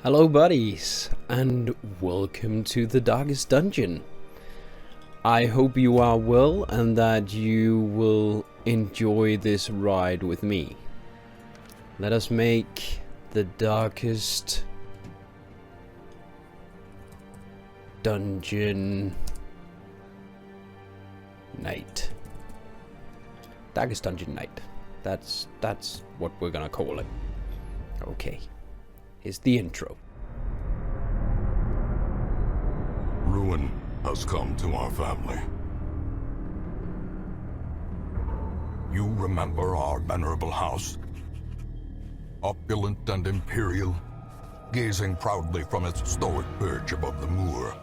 Hello buddies, and welcome to the Darkest Dungeon. I hope you are well and that you will enjoy this ride with me. Let us make the Darkest Dungeon Night. Darkest Dungeon Night. That's what we're gonna call it. Okay. Is the intro. Ruin has come to our family. You remember our venerable house? Opulent and imperial, gazing proudly from its stoic perch above the moor.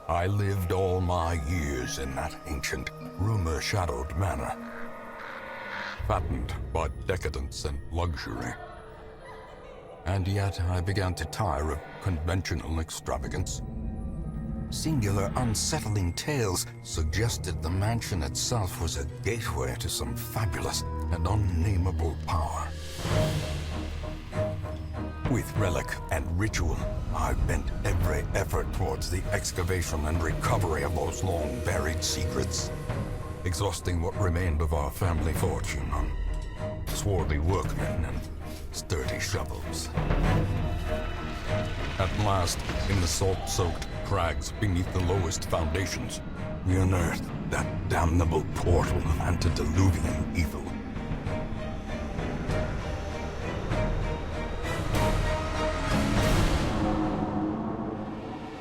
I lived all my years in that ancient, rumor-shadowed manor, fattened by decadence and luxury. And yet I began to tire of conventional extravagance. Singular, unsettling tales suggested the mansion itself was a gateway to some fabulous and unnameable power. With relic and ritual, I bent every effort towards the excavation and recovery of those long-buried secrets, exhausting what remained of our family fortune on swarthy workmen and sturdy shovels. At last, in the salt-soaked crags beneath the lowest foundations, we unearthed that damnable portal of antediluvian evil.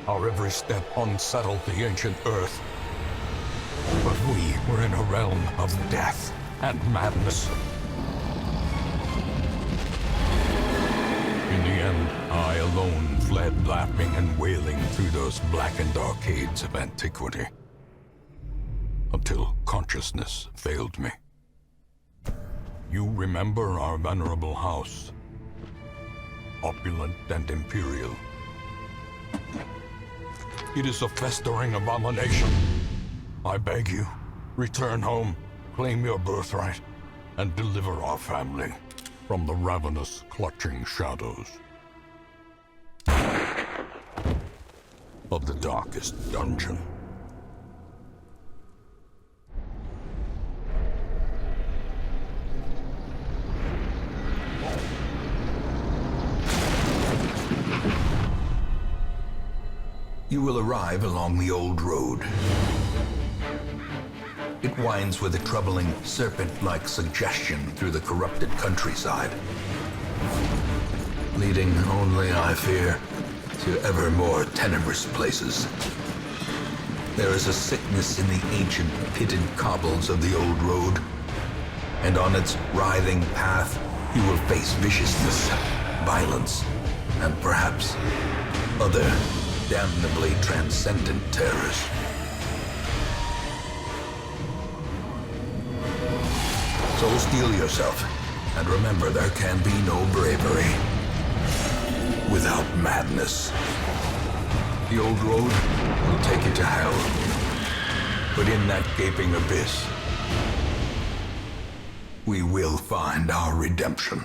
Our every step unsettled the ancient earth, but we were in a realm of death and madness. In the end, I alone fled laughing and wailing through those blackened arcades of antiquity, until consciousness failed me. You remember our venerable house, opulent and imperial. It is a festering abomination. I beg you, return home, claim your birthright, and deliver our family from the ravenous, clutching shadows of the darkest dungeon. You will arrive along the old road. It winds with a troubling, serpent-like suggestion through the corrupted countryside, leading only, I fear, to ever more tenebrous places. There is a sickness in the ancient, pitted cobbles of the old road, and on its writhing path, you will face viciousness, violence, and perhaps other damnably transcendent terrors. So steel yourself, and remember there can be no bravery without madness. The old road will take you to hell, but in that gaping abyss, we will find our redemption.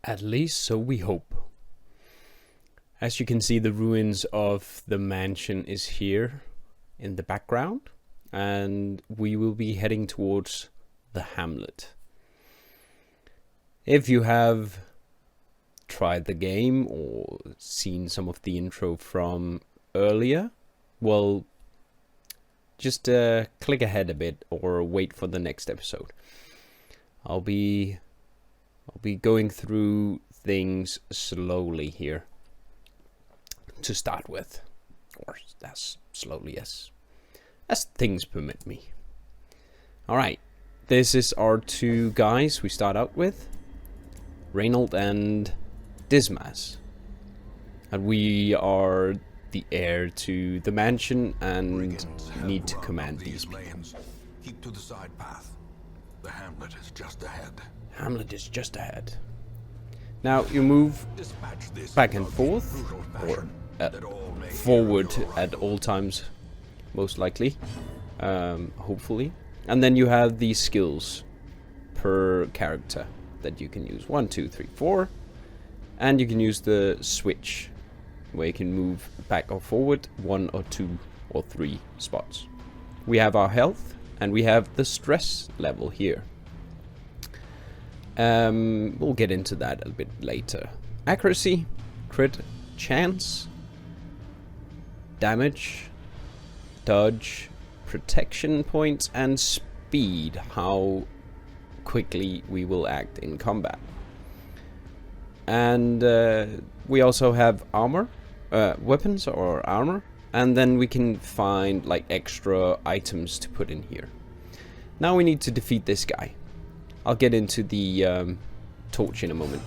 At least so we hope. As you can see, the ruins of the mansion is here in the background, and we will be heading towards the hamlet. If you have tried the game or seen some of the intro from earlier, well, just click ahead a bit or wait for the next episode. I'll be going through things slowly here to start with, or as slowly as things permit me. Alright, this is our two guys we start out with, Reynold and Dismas, and we are the heir to the mansion and need to command these people. Keep to the side path. The hamlet is just ahead. Hamlet is just ahead. Now you move back and forth, or forward at all times, most likely, hopefully. And then you have these skills. per character that you can use. 1, 2, 3, 4. And you can use the switch, where you can move back or forward 1 or 2 or 3 spots. We have our health, and we have the stress level here. We'll get into that a bit later. Accuracy, crit, chance, damage, dodge, protection points, and speed, how quickly we will act in combat. And we also have armor, weapons or armor, and then we can find like extra items to put in here. Now we need to defeat this guy. I'll get into the torch in a moment.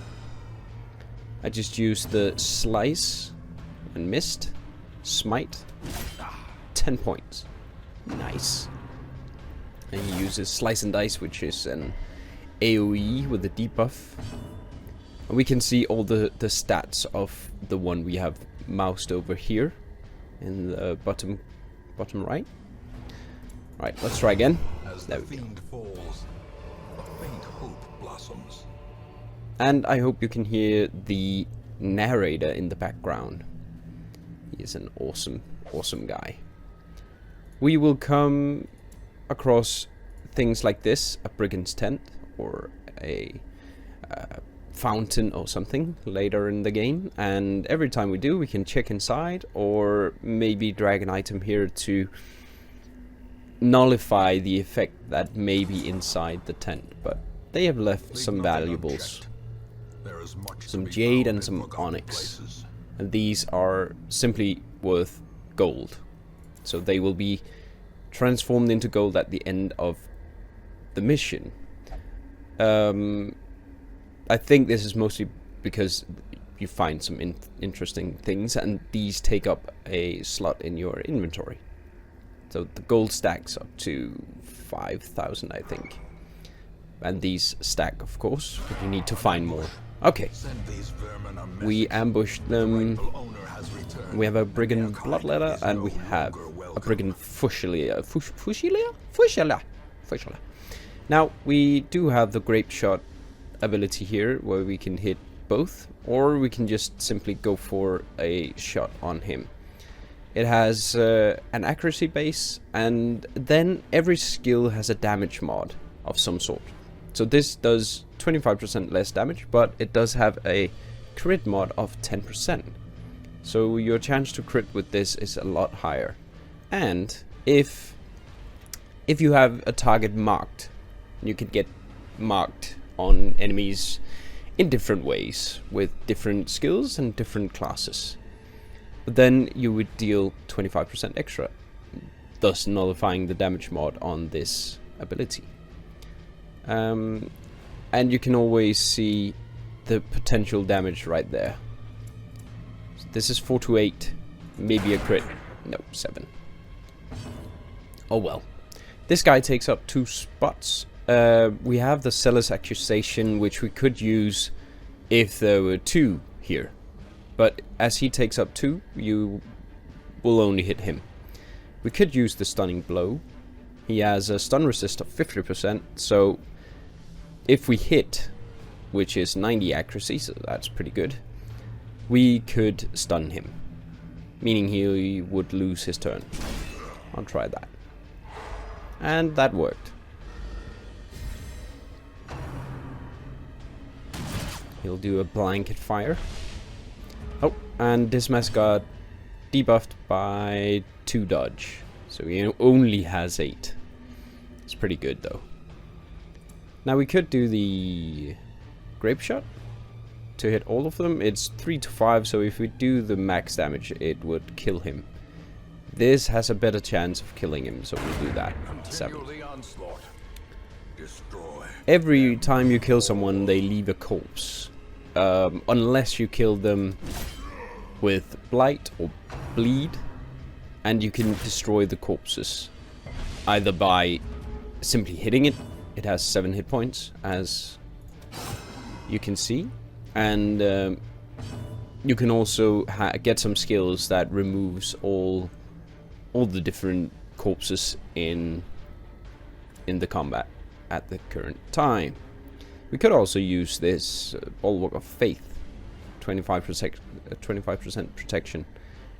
I just used the slice and missed. Smite. 10 points. Nice. And he uses slice and dice, which is an AoE with a debuff. And we can see all the stats of the one we have moused over here in the bottom right. Right, let's try again. As There the we go. fiend falls, a faint hope blossoms. And I hope you can hear the narrator in the background. He is an awesome, awesome guy. We will come across things like this, a brigand's tent, or a fountain or something later in the game, and every time we do we can check inside or maybe drag an item here to nullify the effect that may be inside the tent. But they have left Leave some nothing valuables, unchecked. There is much to some be jade found and in some forgotten onyx, places. and these are simply worth gold, so they will be transformed into gold at the end of the mission. I think this is mostly because you find some interesting things, and these take up a slot in your inventory. So the gold stacks up to 5,000, I think. And these stack, of course, but you need to find more. Okay, Send these vermin a we message. ambushed The them. rightful owner has returned. We have a brigand Their kind bloodletter, is and no we have longer a welcome. brigand fusilia. Fusilia. Now, we do have the grape shot ability here, where we can hit both, or we can just simply go for a shot on him. It has an accuracy base, and then every skill has a damage mod of some sort. So this does 25% less damage, but it does have a crit mod of 10%. So your chance to crit with this is a lot higher. And if you have a target marked, you can get marked on enemies in different ways with different skills and different classes. But then you would deal 25% extra, thus nullifying the damage mod on this ability. And you can always see the potential damage right there. So this is 4 to 8, maybe a crit. No, 7. Oh well. This guy takes up 2 spots. We have the Seller's Accusation, which we could use if there were 2 here. But as he takes up 2, you will only hit him. We could use the Stunning Blow. He has a stun resist of 50%, so if we hit, which is 90 accuracy, so that's pretty good, we could stun him, meaning he would lose his turn. I'll try that. And that worked. He'll do a blanket fire. Oh, and Dismas got debuffed by 2 dodge, so he only has 8. It's pretty good though. Now we could do the grape shot to hit all of them. It's 3 to 5, so if we do the max damage, it would kill him. This has a better chance of killing him, so we'll do that. 7. Continue the onslaught. Destroy. Every time you kill someone, they leave a corpse. Unless you kill them with blight or bleed, and you can destroy the corpses either by simply hitting it. It has 7 hit points, as you can see, and you can also get some skills that removes all the different corpses in the combat at the current time. We could also use this bulwark of faith, 25% protection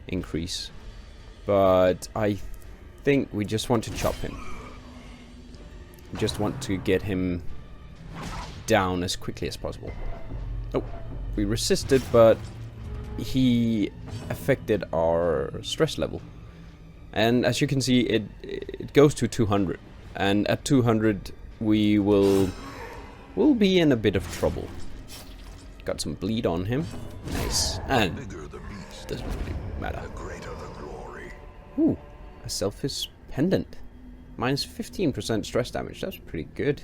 increase, but I think we just want to chop him. We just want to get him down as quickly as possible. Oh, we resisted, but he affected our stress level. And as you can see, it goes to 200. And at 200, we'll be in a bit of trouble. Got some bleed on him. Nice. And doesn't really matter. Ooh, a selfish pendant. Minus 15% stress damage. That's pretty good.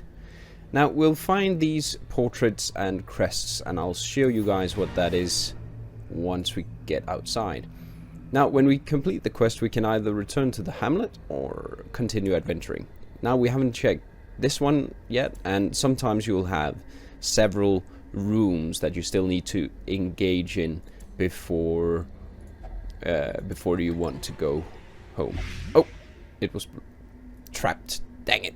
Now, we'll find these portraits and crests, and I'll show you guys what that is once we get outside. Now, when we complete the quest, we can either return to the hamlet or continue adventuring. Now, we haven't checked this one yet, and sometimes you'll have several rooms that you still need to engage in before you want to go home. Oh, it was trapped. Dang it.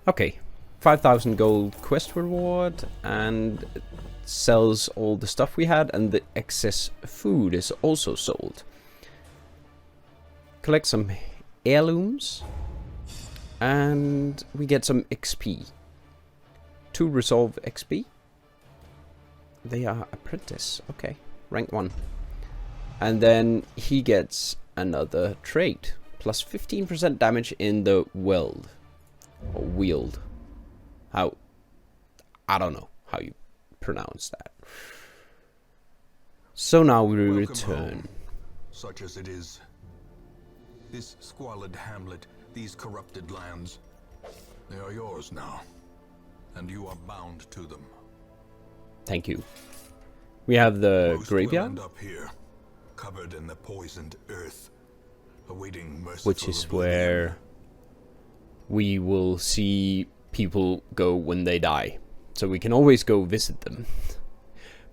Okay, 5,000 gold quest reward, and sells all the stuff we had, and the excess food is also sold. Collect some heirlooms, and we get some XP. To resolve XP. They are apprentice. Okay, rank 1. And then he gets another trait. Plus 15% damage in the weld. Or wield. How? I don't know how you pronounce that. So now we return. Home, such as it is. This squalid hamlet, these corrupted lands, they are yours now. And you are bound to them. Thank you. We have the Most graveyard, will end up here, covered in the poisoned earth, awaiting merciful which is oblivion. where we will see people go when they die. So we can always go visit them.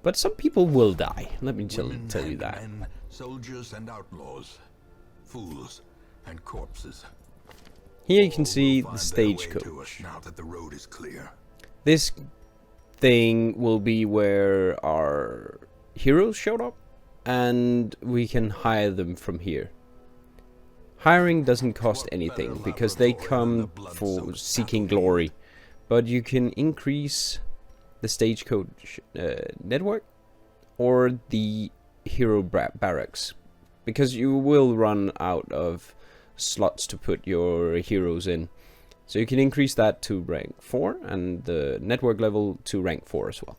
But some people will die. Let me tell you and that. men, soldiers and outlaws, fools and corpses. Here you can All see will the find their way to stagecoach. us now that the road is clear. This thing will be where our heroes showed up, and we can hire them from here. Hiring doesn't cost anything because they come for seeking glory, but you can increase the stagecoach network or the hero barracks, because you will run out of slots to put your heroes in. So you can increase that to rank 4 and the network level to rank 4 as well.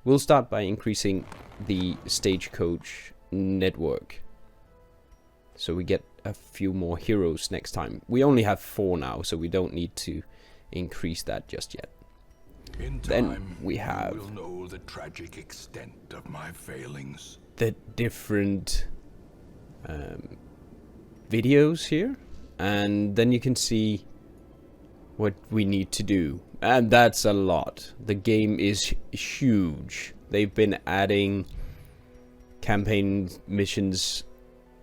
We'll start by increasing the stagecoach network, so we get a few more heroes next time. We only have 4 now, so we don't need to increase that just yet. In Then time, we have you will know the tragic extent of my failings. the different videos here, and then you can see what we need to do, and that's a lot. The game is huge. They've been adding campaign missions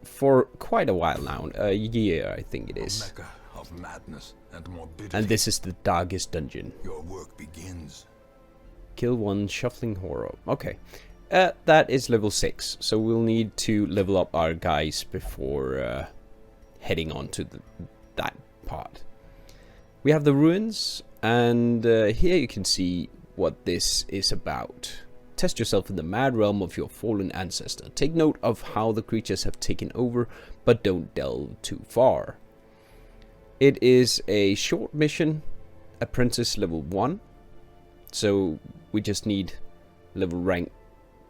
for quite a while now, a year I think it A is. mecca of madness and morbidity. And this is the darkest dungeon. Your work begins. Kill one shuffling horror. Okay, that is level 6, so we'll need to level up our guys before heading on to that part. We have the ruins, and here you can see what this is about. Test yourself in the mad realm of your fallen ancestor. Take note of how the creatures have taken over, but don't delve too far. It is a short mission, apprentice level 1, so we just need level rank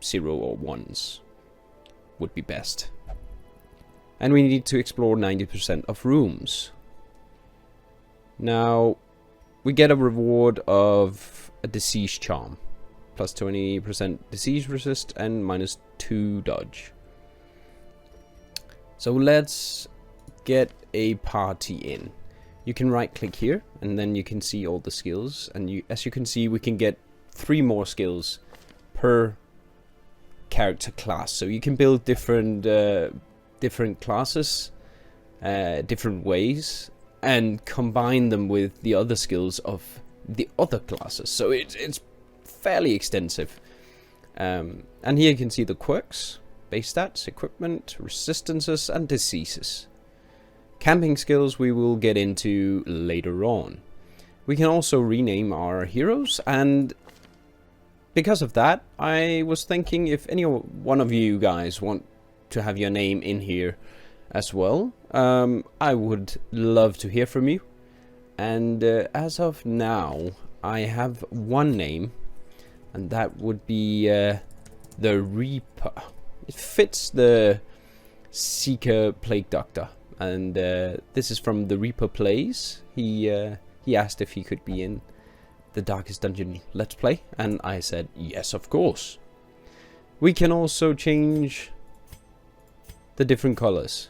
0 or 1s would be best. And we need to explore 90% of rooms. Now, we get a reward of a disease charm. Plus 20% disease resist and minus 2 dodge. So let's get a party in. You can right click here and then you can see all the skills, and as you can see we can get 3 more skills per character class. So you can build different classes different ways, and combine them with the other skills of the other classes. So it's fairly extensive. And here you can see the quirks, base stats, equipment, resistances, and diseases. Camping skills we will get into later on. We can also rename our heroes, and because of that, I was thinking if any one of you guys want to have your name in here as well, I would love to hear from you. And as of now, I have one name, and that would be the Reaper. It fits the Seeker Plague Doctor, and this is from the Reaper Plays. He asked if he could be in the Darkest Dungeon Let's Play, and I said yes, of course. We can also change the different colors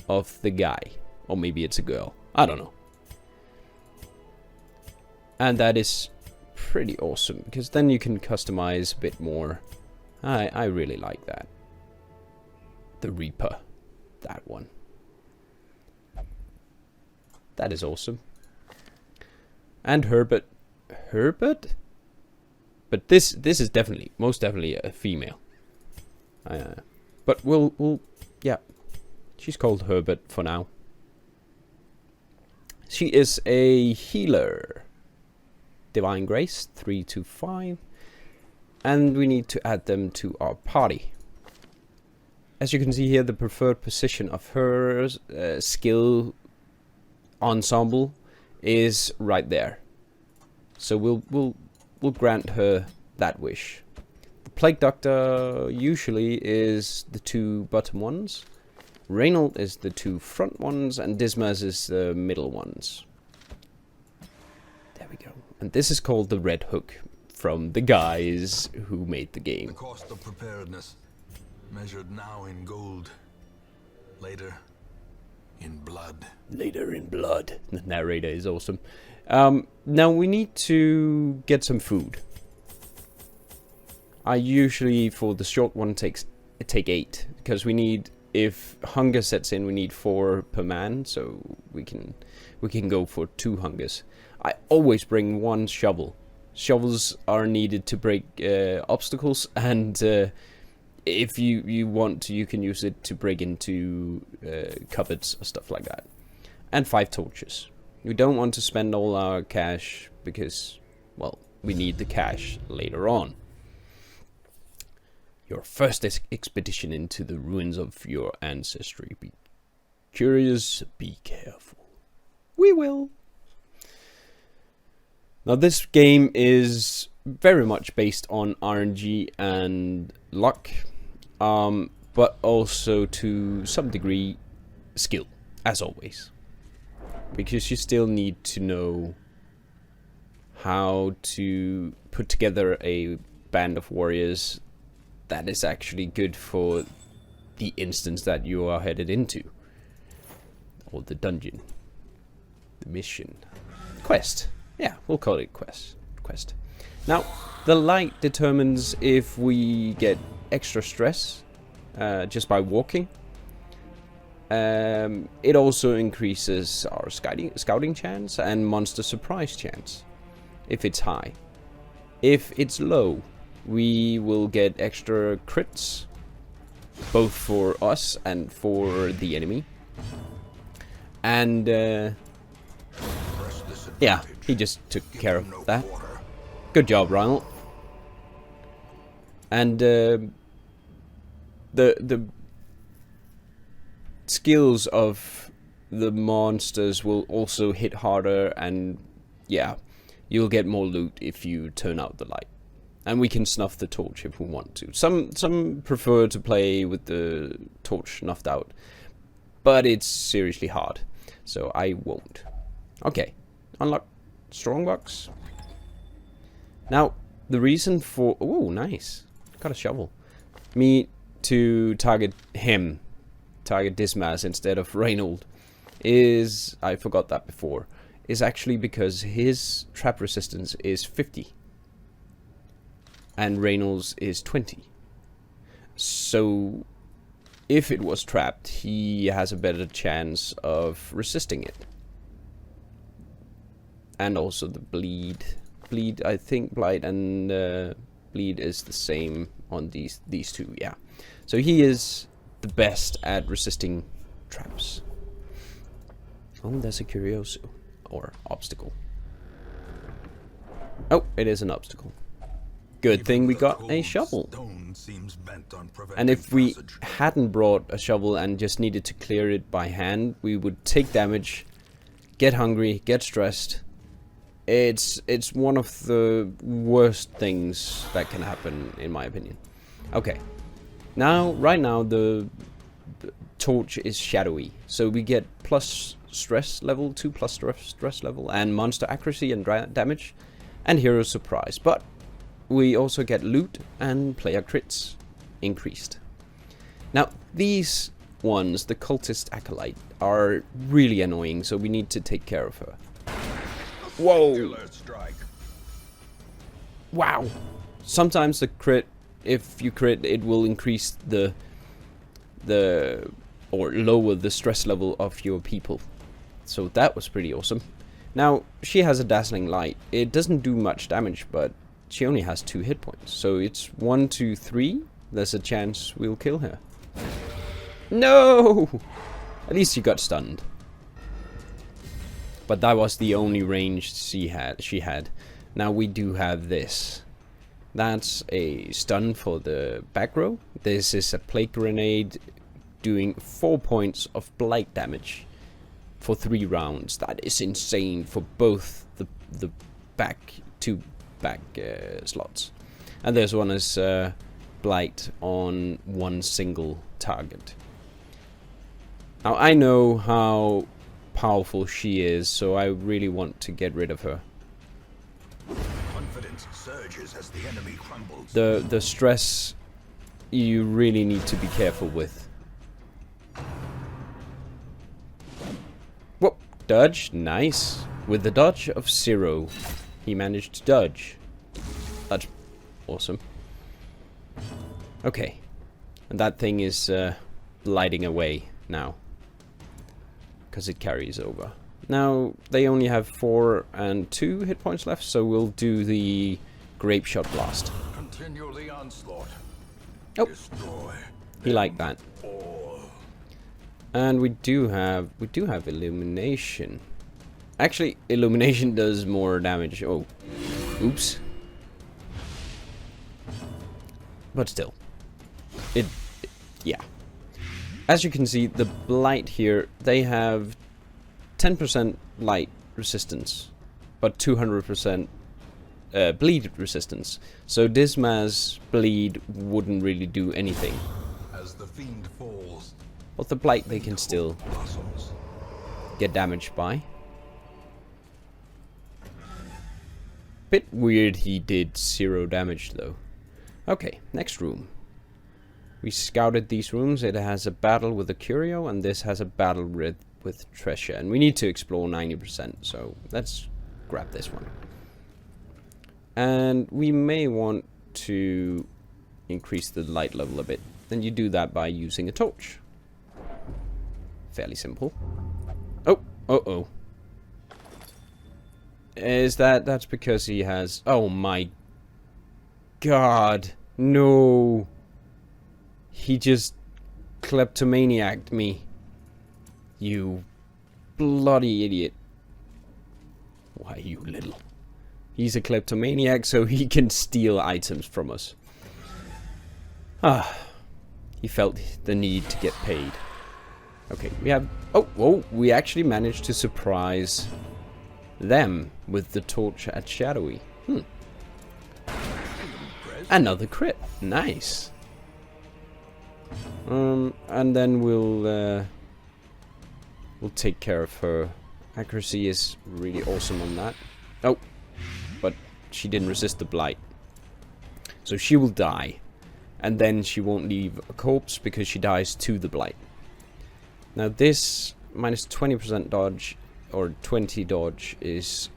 of the guy, or maybe it's a girl, I don't know. And that is pretty awesome, because then you can customize a bit more. I really like that. The Reaper, that one. That is awesome. And Herbert. Herbert? But this is definitely, most definitely a female. But we'll, yeah. She's called Herbert for now. She is a healer. Divine Grace, 3 to 5. And we need to add them to our party. As you can see here, the preferred position of her skill ensemble is right there. So we'll grant her that wish. The Plague Doctor usually is the 2 bottom ones. Reynold is the 2 front ones, and Dismas is the middle ones. There we go. And this is called the Red Hook, from the guys who made the game. The cost of preparedness, measured now in gold, later in blood. Later in blood. The narrator is awesome. Now we need to get some food. I usually, for the short one, take 8, because we need, if hunger sets in, we need 4 per man, so we can go for 2 hungers. I always bring 1 shovel. Shovels are needed to break obstacles, and if you want to, you can use it to break into cupboards or stuff like that. And 5 torches. We don't want to spend all our cash because, well, we need the cash later on. Your first expedition into the ruins of your ancestry. Be curious, be careful. We will. Now this game is very much based on RNG and luck, but also to some degree skill, as always. Because you still need to know how to put together a band of warriors that is actually good for the instance that you are headed into. Or the dungeon. The mission. Quest. Yeah, we'll call it quest. Now, the light determines if we get extra stress just by walking. It also increases our scouting chance and monster surprise chance if it's high. If it's low, we will get extra crits, both for us and for the enemy. And yeah, he just took care of that. Good job, Ronald. And the skills of the monsters will also hit harder, and yeah, you'll get more loot if you turn out the light. And we can snuff the torch if we want to. Some prefer to play with the torch snuffed out, but it's seriously hard, so I won't. Okay, unlock strongbox. Now, the reason for... Oh, nice. Got a shovel. Me to target him, target Dismas instead of Reynold, is... I forgot that before. Is actually because his trap resistance is 50. And Reynold's is 20. So if it was trapped, he has a better chance of resisting it. And also the bleed. Bleed, I think blight and bleed is the same on these two, yeah. So he is the best at resisting traps. Oh, there's a curioso, or obstacle. Oh, it is an obstacle. Good thing we got a shovel. And if we hadn't brought a shovel and just needed to clear it by hand, we would take damage, get hungry, get stressed. It's one of the worst things that can happen, in my opinion. Okay. Now, right now, the torch is shadowy. So we get plus stress level, 2 plus stress level, and monster accuracy and damage, and hero surprise. But we also get loot and player crits increased. Now, these ones, the cultist acolyte, are really annoying, so we need to take care of her. Whoa! Wow! Sometimes the crit, if you crit, it will increase the or lower the stress level of your people. So that was pretty awesome. Now, she has a dazzling light. It doesn't do much damage, but she only has 2 hit points. So it's 1, 2, 3. There's a chance we'll kill her. No! At least she got stunned. But that was the only range she had. Now we do have this. That's a stun for the back row. This is a plague grenade doing 4 points of blight damage for 3 rounds. That is insane for both the back slots. And this one is blight on 1 single target. Now I know how powerful she is, so I really want to get rid of her. Confidence surges as the enemy crumbles. The stress you really need to be careful with. Whoop, dodge, nice. With the dodge of 0, he managed to dodge. That's awesome. Okay, and that thing is lighting away now, because it carries over. Now they only have 4 and 2 hit points left, so we'll do the grape shot blast. Continue the onslaught. Oh, Destroy he liked that. all. And we do have illumination. Actually, illumination does more damage. Oh, oops. But still, yeah. As you can see, the blight here, they have 10% light resistance, but 200% bleed resistance. So Disma's bleed wouldn't really do anything. As the fiend falls, But the blight they can still blossoms. get damaged by. Bit weird he did 0 damage though. Okay, next room. We scouted these rooms. It has a battle with a curio, and this has a battle with treasure. And we need to explore 90%, so let's grab this one. And we may want to increase the light level a bit. Then you do that by using a torch. Fairly simple. Oh, uh-oh. That's because he has... Oh my god. No. He just kleptomaniac'd me. You bloody idiot. Why, you little... He's a kleptomaniac, so he can steal items from us. Ah. He felt the need to get paid. Okay, we have... Oh, whoa, we actually managed to surprise them with the torch at Shadowy. Another crit. Nice. And then we'll take care of her. Accuracy is really awesome on that. Oh, but she didn't resist the blight. So she will die. And then she won't leave a corpse because she dies to the blight. Now this minus 20% dodge or 20 dodge is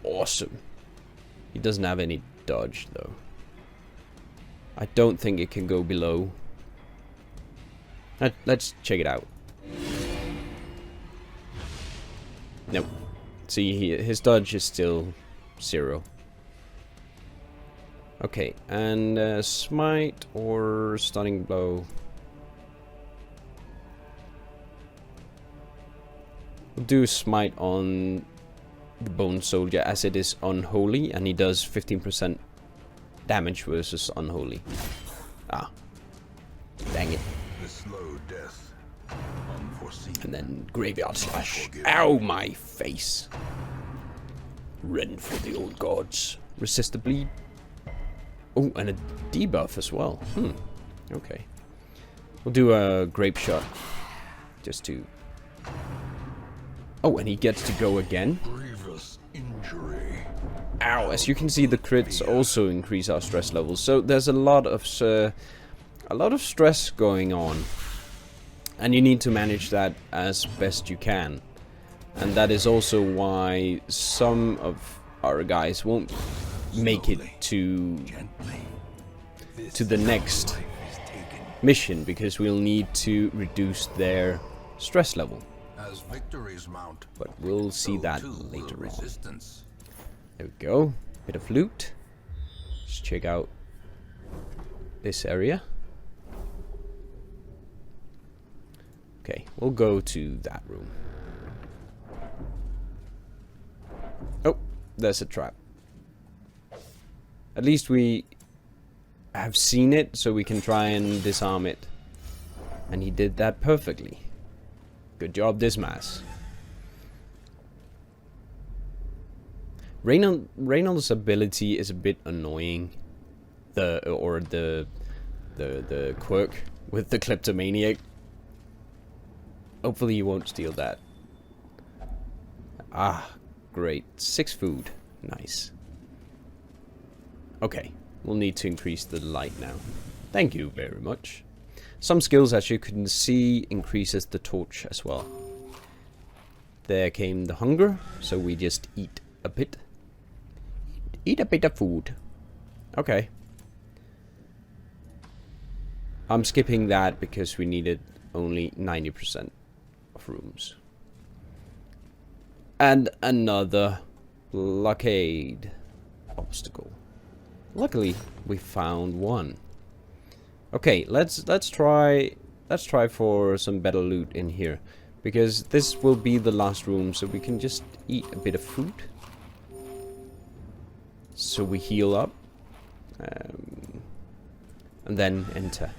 awesome. He doesn't have any dodge though. I don't think it can go below. Let's check it out. Nope. See, his dodge is still 0. Okay, and smite or stunning blow. We'll do smite on the bone soldier as it is unholy, and he does 15% damage versus unholy. Ah, dang it. The slow death, unforeseen. And then graveyard slash. Ow, my face. Run for the old gods. Resist the bleed. Oh, and a debuff as well. Okay. We'll do a grape shot. Just to... Oh, and he gets to go again. Grievous injury. Ow, as you can see, the crits also increase our stress levels. So there's a lot of stress going on. And you need to manage that as best you can. And that is also why some of our guys won't make it to the next mission, because we'll need to reduce their stress level. As victories mount, But we'll see that so too later will on. resistance. There we go. Bit of loot. Let's check out this area. Okay, we'll go to that room. Oh, there's a trap. At least we have seen it, so we can try and disarm it. And he did that perfectly. Good job, Dismas. Reynolds' ability is a bit annoying. The quirk with the kleptomaniac. Hopefully you won't steal that. Ah, great. 6 food. Nice. Okay, we'll need to increase the light now. Thank you very much. Some skills, as you can see, increases the torch as well. There came the hunger, so we just eat a bit. Eat a bit of food. Okay. I'm skipping that because we needed only 90% of rooms. And another blockade obstacle. Luckily, we found one. Okay, let's try for some better loot in here, because this will be the last room, so we can just eat a bit of food. So we heal up, and then enter.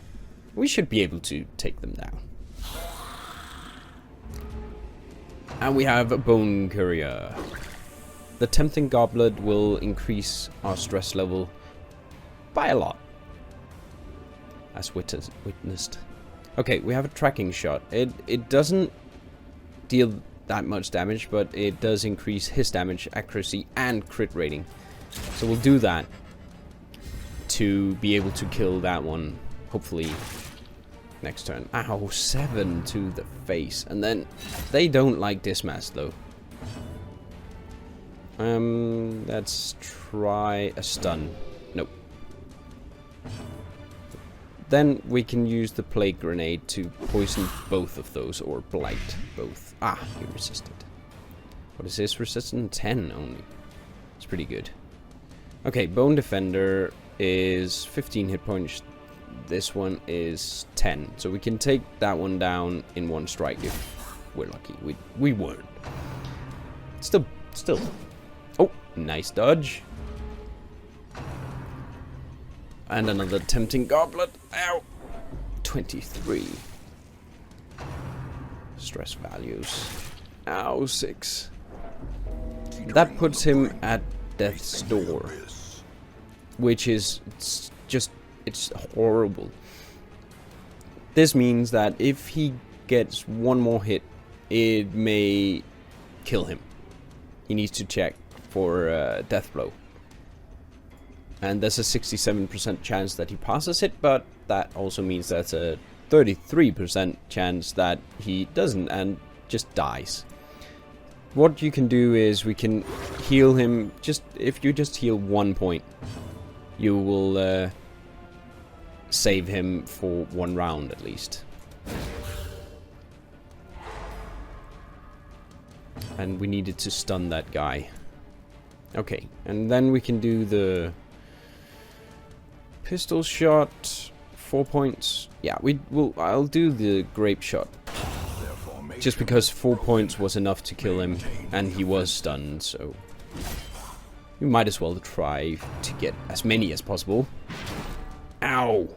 We should be able to take them down. And we have a bone courier. The tempting goblet will increase our stress level by a lot, as witnessed. Okay, we have a tracking shot. It doesn't deal that much damage, but it does increase his damage, accuracy, and crit rating. So we'll do that to be able to kill that one, hopefully, next turn. Ow, 7 to the face. And then they don't like Dismas, though. Let's try a stun. Nope. Then we can use the plague grenade to poison both of those, or blight both. Ah, he resisted. What is this resistance? 10 only. It's pretty good. Okay, Bone Defender is 15 hit points. This one is 10. So we can take that one down in one strike if we're lucky. We weren't. Still. Oh, nice dodge. And another tempting goblet. Ow. 23. Stress values. Ow, 6. That puts him at death's door, which is it's horrible. This means that if he gets one more hit, it may kill him. He needs to check for death blow. And there's a 67% chance that he passes it, but that also means that's a 33% chance that he doesn't and just dies. What you can do is we can heal him. If you just heal 1 point, you will save him for 1 round at least. And we needed to stun that guy. Okay, and then we can do the pistol shot. 4 points. Yeah, I'll do the grape shot. Just because 4 points was enough to kill him, and he was stunned, so we might as well try to get as many as possible. Ow!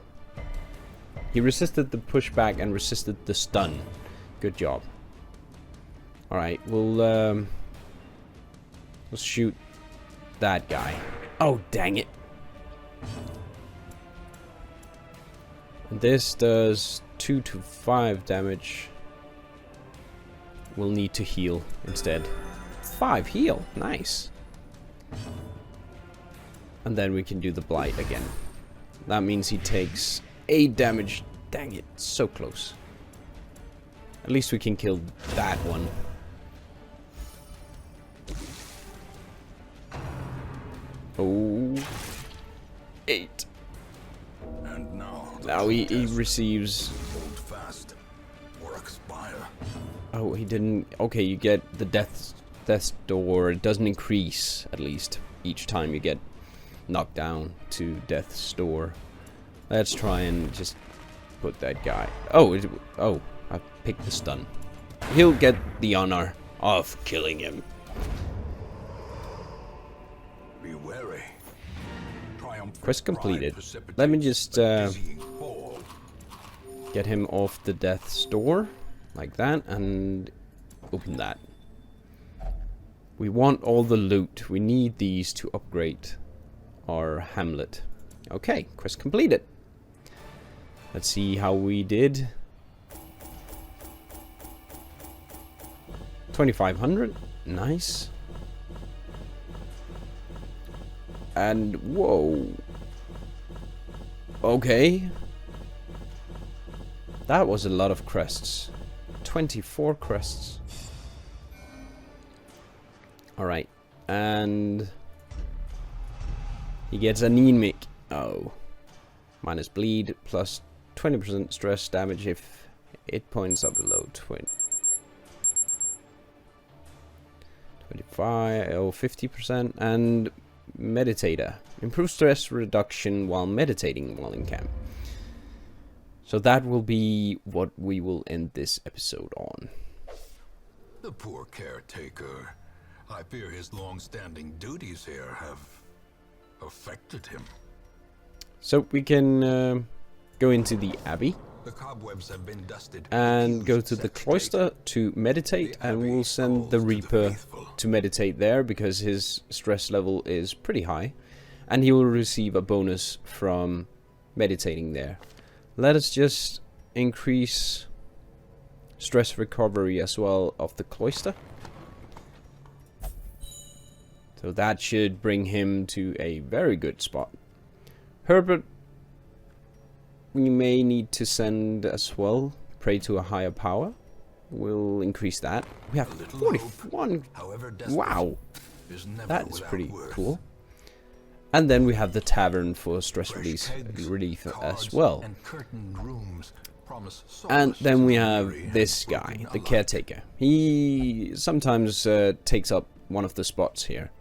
He resisted the pushback and resisted the stun. Good job. Alright, we'll shoot that guy. Oh, dang it. And this does 2 to 5 damage. We'll need to heal instead. 5 heal, nice. And then we can do the blight again. That means he takes 8 damage. Dang it, so close. At least we can kill that one. Oh, 8. And now he receives. Hold fast or expire. Oh, he didn't. Okay, you get the death's door. It doesn't increase, at least, each time you get knocked down to death's door. Let's try and just put that guy. Oh, I picked the stun. He'll get the honor of killing him. Be wary. Quest completed. Let me just get him off the death's door, like that, and open that. We want all the loot. We need these to upgrade our hamlet. Okay, quest completed. Let's see how we did. 2,500. Nice. And whoa. Okay. That was a lot of crests. 24 crests. Alright. And he gets anemic. Oh. Minus bleed plus 20% stress damage if it points up below 20. 25 or 50%. And meditator. Improve stress reduction while meditating while in camp. So that will be what we will end this episode on. The poor caretaker. I fear his long-standing duties here have affected him. So we can go into the abbey. The cobwebs have been dusted And go to the cloister to meditate, and we'll send the Reaper to meditate there because his stress level is pretty high, and he will receive a bonus from meditating there. Let us just increase stress recovery as well of the cloister. So that should bring him to a very good spot. Herbert, we may need to send as well. Pray to a higher power. We'll increase that. We have 41. Wow. That's pretty cool. And then we have the tavern for stress relief as well. And then we have this guy, the caretaker. He sometimes takes up one of the spots here.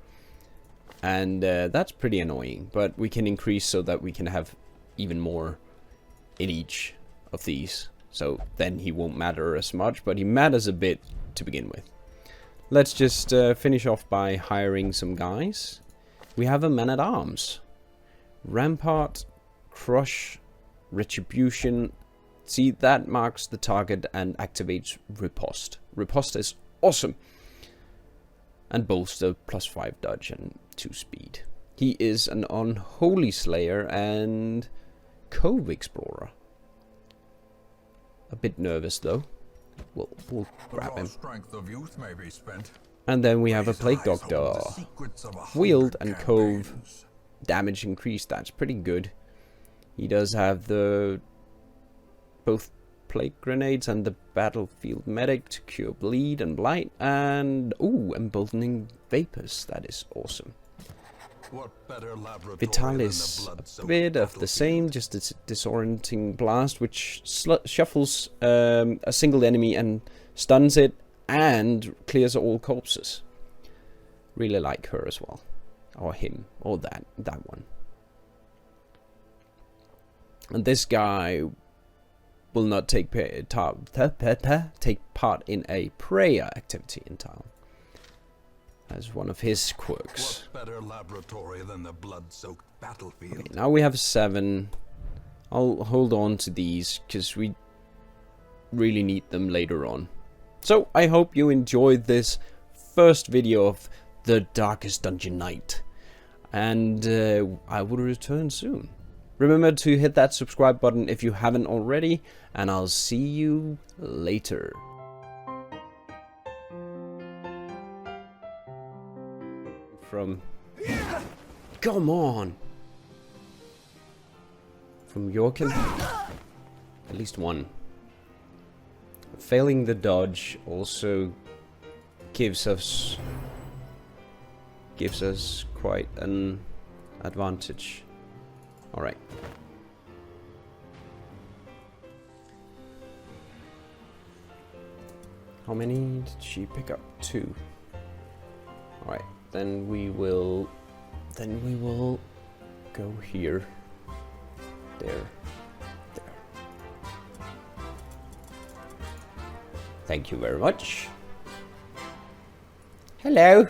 And that's pretty annoying. But we can increase so that we can have even more in each of these. So then he won't matter as much, but he matters a bit to begin with. Let's just finish off by hiring some guys. We have a man-at-arms. Rampart, Crush, Retribution. See, that marks the target and activates Riposte. Riposte is awesome. And bolster +5 dodge and 2 speed. He is an Unholy Slayer and Cove Explorer. A bit nervous though. We'll grab him. And then we have a Plague Doctor. Wield and Cove damage increased. That's pretty good. He does have the both Plague Grenades and the Battlefield Medic to cure bleed and blight. And emboldening vapors. That is awesome. What better laboratory Vitalis, than the a blood-soaked bit of the battlefield? same, just a disorienting blast which shuffles a single enemy and stuns it and clears all corpses. Really like her as well, or him, or that one. And this guy will not take part in a prayer activity in town. As one of his quirks. What better laboratory than the blood-soaked battlefield? Okay, now we have 7. I'll hold on to these because we really need them later on. So I hope you enjoyed this first video of the Darkest Dungeon Knight, and I will return soon. Remember to hit that subscribe button if you haven't already, and I'll see you later. From... Come on! From Yorkin? At least one. Failing the dodge also gives us quite an advantage. Alright. How many did she pick up? 2. Alright, then we will go here. There. Thank you very much. Hello.